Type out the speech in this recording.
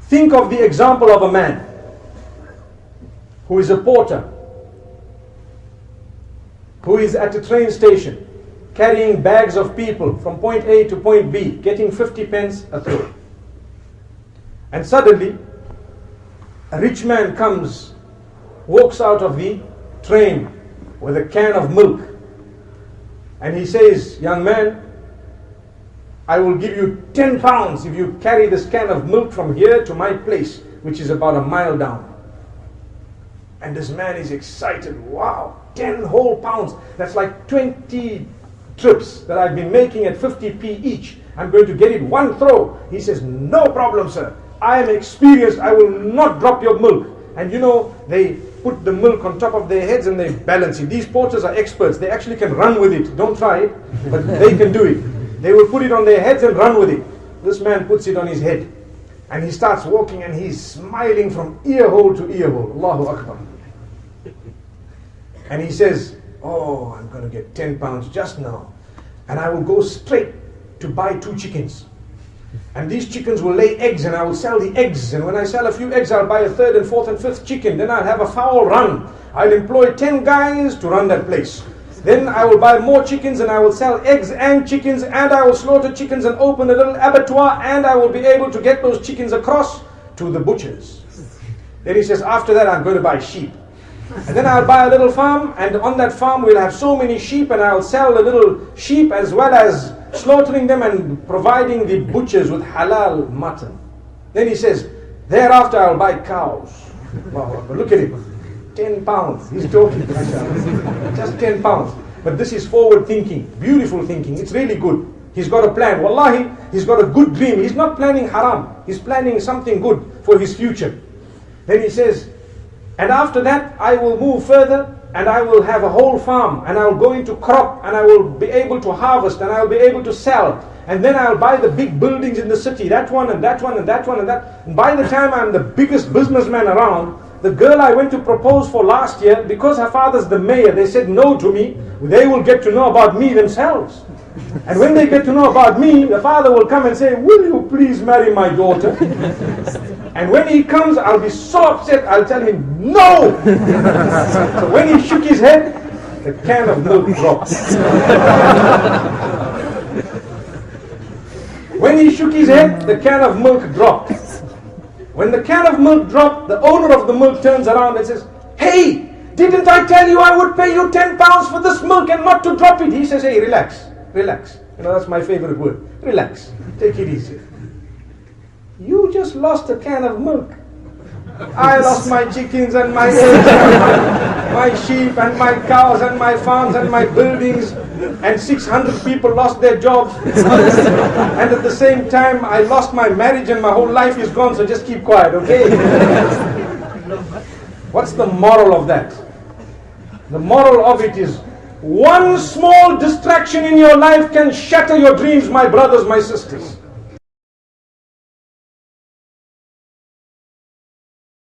Think of the example of a man who is a porter, who is at a train station, carrying bags of people from point A to point B, getting 50 pence a throw. And suddenly, a rich man comes, walks out of the train with a can of milk, and he says, young man, I will give you 10 pounds if you carry this can of milk from here to my place, which is about a mile down. And this man is excited. Wow, 10 whole pounds. That's like 20 trips that I've been making at 50p each. I'm going to get it one throw. He says, no problem, sir. I am experienced. I will not drop your milk. And you know, they put the milk on top of their heads and they balance it. These porters are experts. They actually can run with it. Don't try it, but they can do it. They will put it on their heads and run with it. This man puts it on his head. And he starts walking and he's smiling from ear hole to ear hole. Allahu Akbar. And he says, oh, I'm going to get 10 pounds just now. And I will go straight to buy 2 chickens. And these chickens will lay eggs and I will sell the eggs. And when I sell a few eggs, I'll buy a 3rd and 4th and 5th chicken. Then I'll have a fowl run. I'll employ 10 guys to run that place. Then I will buy more chickens and I will sell eggs and chickens, and I will slaughter chickens and open a little abattoir, and I will be able to get those chickens across to the butchers. Then he says, after that I'm going to buy sheep. And then I'll buy a little farm, and on that farm we'll have so many sheep, and I'll sell the little sheep as well as slaughtering them and providing the butchers with halal mutton. Then he says, thereafter I'll buy cows. Wow, look at him. 10 pounds. He's talking. Just 10 pounds. But this is forward thinking, beautiful thinking. It's really good. He's got a plan. Wallahi, he's got a good dream. He's not planning haram. He's planning something good for his future. Then he says, and after that I will move further and I will have a whole farm and I will go into crop and I will be able to harvest and I will be able to sell. And then I'll buy the big buildings in the city, that one and that one and that one and that. And by the time I'm the biggest businessman around, the girl I went to propose for last year, because her father's the mayor, they said no to me. They will get to know about me themselves. And when they get to know about me, the father will come and say, will you please marry my daughter? And when he comes, I'll be so upset, I'll tell him, no! So when he shook his head, the can of milk dropped. When he shook his head, the can of milk dropped. When the can of milk dropped, the owner of the milk turns around and says, hey, didn't I tell you I would pay you 10 pounds for this milk and not to drop it? He says, hey, relax, relax. You know, that's my favorite word. Relax, take it easy. You just lost a can of milk. I lost my chickens and my eggs and my sheep and my cows and my farms and my buildings, and 600 people lost their jobs. And at the same time I lost my marriage and my whole life is gone, so just keep quiet, okay? What's the moral of that? The moral of it is, one small distraction in your life can shatter your dreams, my brothers, my sisters.